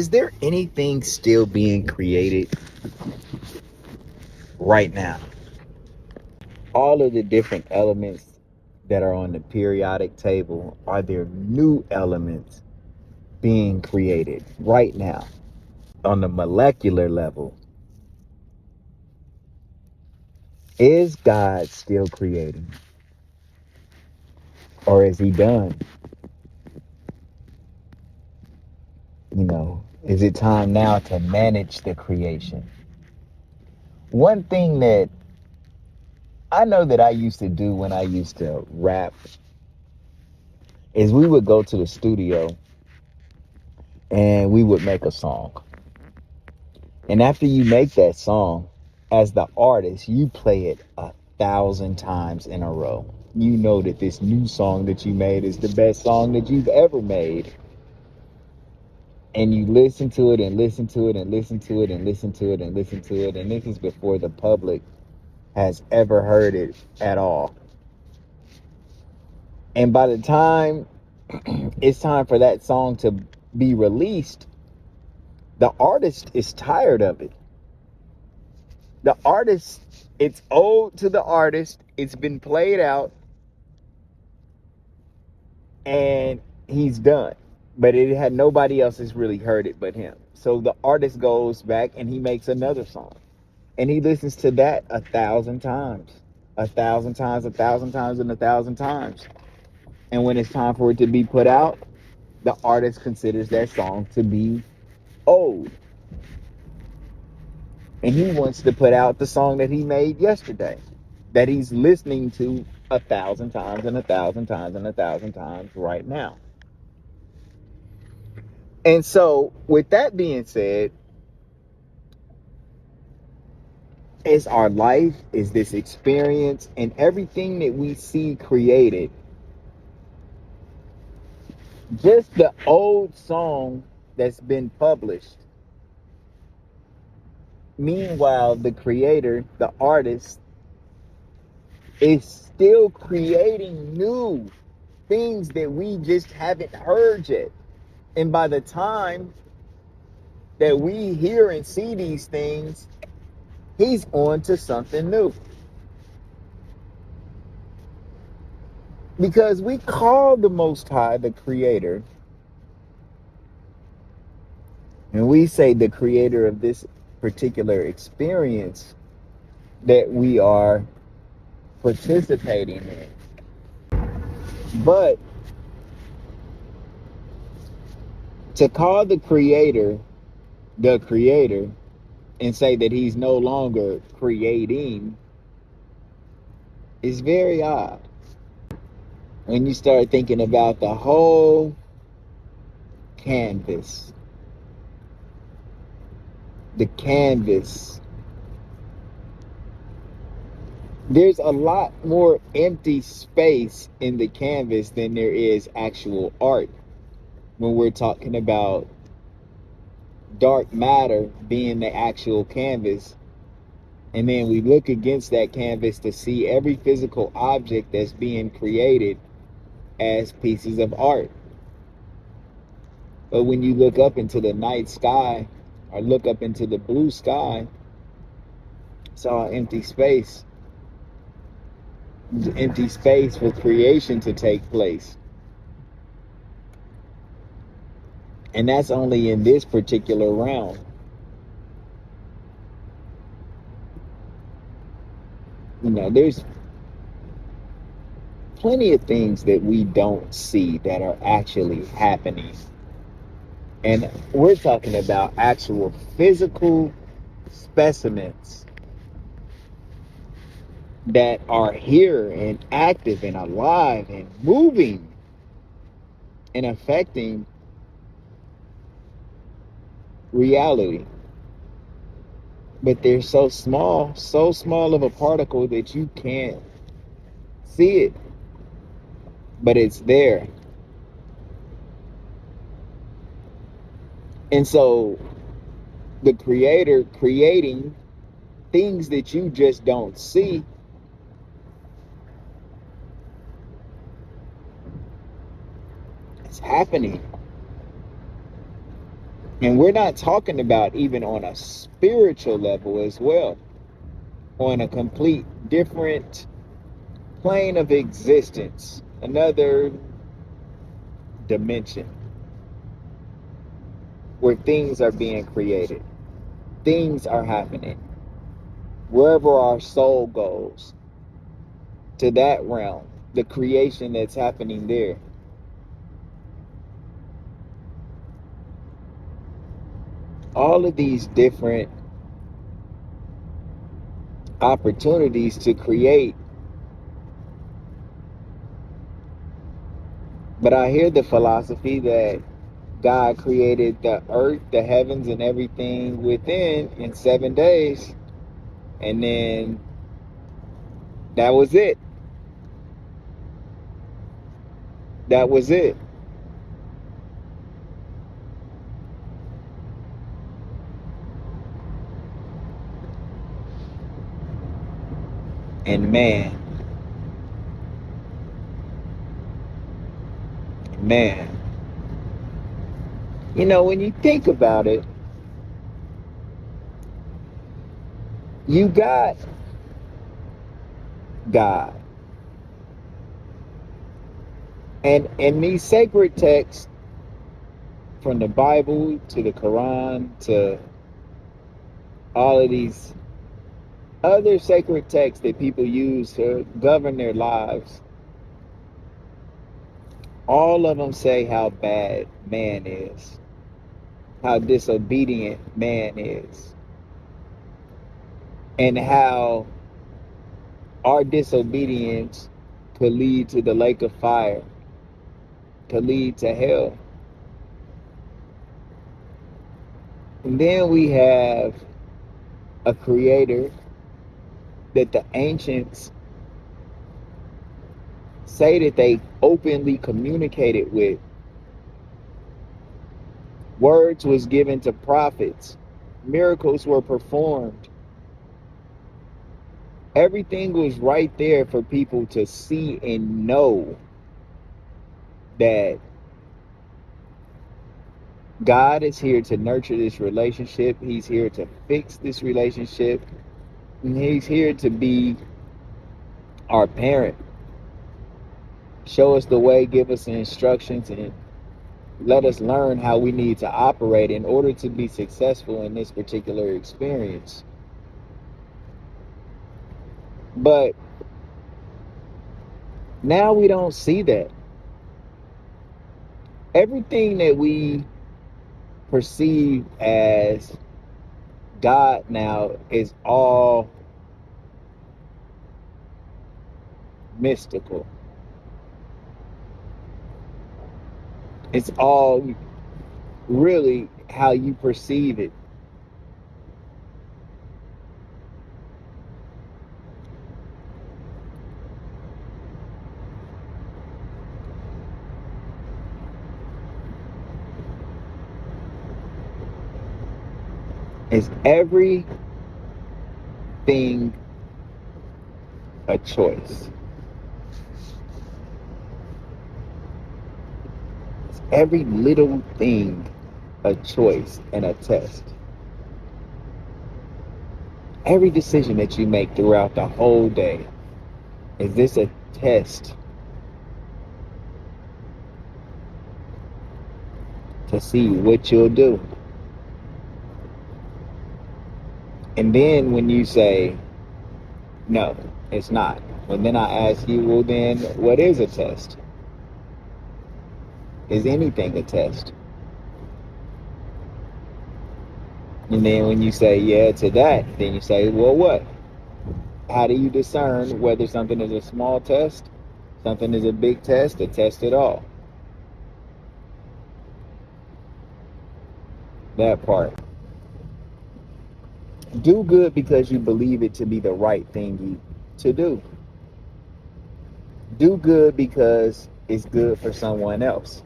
Is there anything still being created right now? All of the different elements that are on the periodic table, are there new elements being created right now on the molecular level? Is God still creating? Or is he done? Is it time now to manage the creation? One thing that I know that I used to do when I used to rap is we would go to the studio and we would make a song. And after you make that song, as the artist, you play it 1,000 times in a row. You know that this new song that you made is the best song that you've ever made. And you listen to it and listen to it and listen to it and listen to it and listen to it. And this is before the public has ever heard it at all. And by the time it's time for that song to be released, the artist is tired of it. The artist, it's owed to the artist. It's been played out and he's done. But it had nobody else has really heard it but him. So the artist goes back and he makes another song. And he listens to that 1,000 times. 1,000 times, 1,000 times, and 1,000 times. And when it's time for it to be put out, the artist considers that song to be old. And he wants to put out the song that he made yesterday, that he's listening to 1,000 times and 1,000 times and 1,000 times right now. And so, with that being said, is our life, is this experience, and everything that we see created just the old song that's been published? Meanwhile, the creator, the artist, is still creating new things that we just haven't heard yet. And by the time that we hear and see these things, he's on to something new. Because we call the Most High the Creator, and we say the creator of this particular experience that we are participating in. But to call the creator, and say that he's no longer creating is very odd. When you start thinking about the whole canvas, there's a lot more empty space in the canvas than there is actual art. When we're talking about dark matter being the actual canvas, and then we look against that canvas to see every physical object that's being created as pieces of art. But when you look up into the night sky or look up into the blue sky, it's all empty space. There's empty space for creation to take place. And that's only in this particular realm. There's plenty of things that we don't see that are actually happening. And we're talking about actual physical specimens that are here and active and alive and moving and affecting reality. But they're so small of a particle that you can't see it. But it's there. And so the creator creating things that you just don't see is happening. And we're not talking about even on a spiritual level as well, on a complete different plane of existence, another dimension where things are being created, things are happening. Wherever our soul goes, to that realm, the creation that's happening there. All of these different opportunities to create. But I hear the philosophy that God created the earth, the heavens, and everything within in 7 days. And then that was it. That was it. And man, when you think about it, you got God. And in these sacred texts, from the Bible to the Quran to all of these other sacred texts that people use to govern their lives, all of them say how bad man is, how disobedient man is, and how our disobedience could lead to the lake of fire, could lead to hell. And then we have a creator that the ancients say that they openly communicated with. Words was given to prophets. Miracles were performed. Everything was right there for people to see and know that God is here to nurture this relationship. He's here to fix this relationship. And he's here to be our parent. Show us the way, give us the instructions, and let us learn how we need to operate in order to be successful in this particular experience. But now we don't see that. Everything that we perceive as God now is all mystical. It's all really how you perceive it. Is everything a choice? Is every little thing a choice and a test? Every decision that you make throughout the whole day, is this a test to see what you'll do? And then when you say, no, it's not. Well, then I ask you, well, then what is a test? Is anything a test? And then when you say yeah to that, then you say, well, what? How do you discern whether something is a small test, something is a big test, a test at all? That part. Do good because you believe it to be the right thing to do. Do good because it's good for someone else.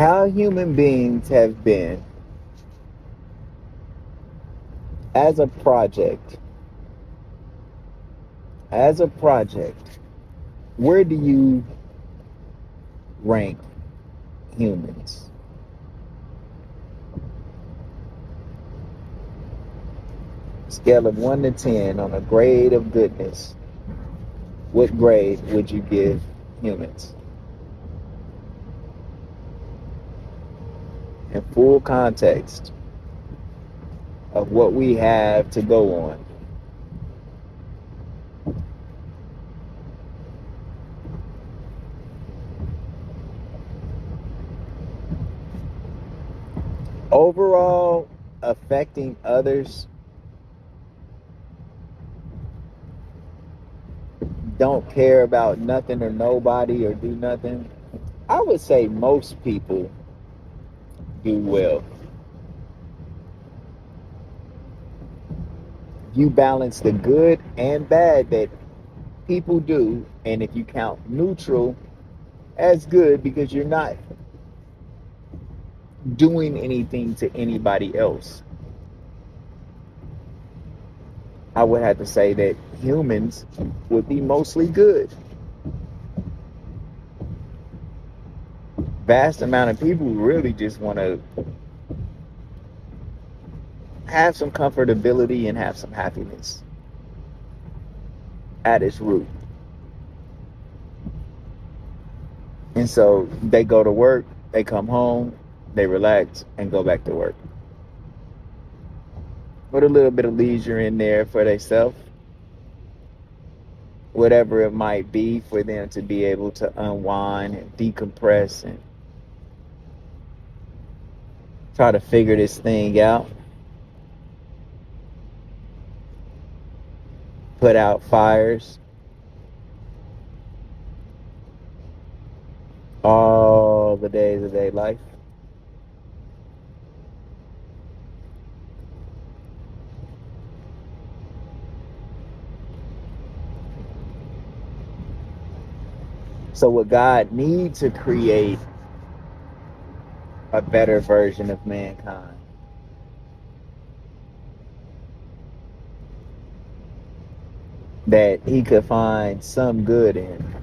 how human beings have been as a project, as a project, where do you rank humans? Scale of 1 to 10 on a grade of goodness. What grade would you give humans? In full context of what we have to go on. Overall, affecting others, don't care about nothing or nobody or do nothing. I would say most people do well. You balance the good and bad that people do, and if you count neutral as good because you're not doing anything to anybody else, I would have to say that humans would be mostly good. Vast amount of people really just want to have some comfortability and have some happiness at its root. And so they go to work, they come home, they relax, and go back to work. With a little bit of leisure in there for themselves, whatever it might be, for them to be able to unwind and decompress and try to figure this thing out, put out fires all the days of their life. So would God need to create a better version of mankind that he could find some good in?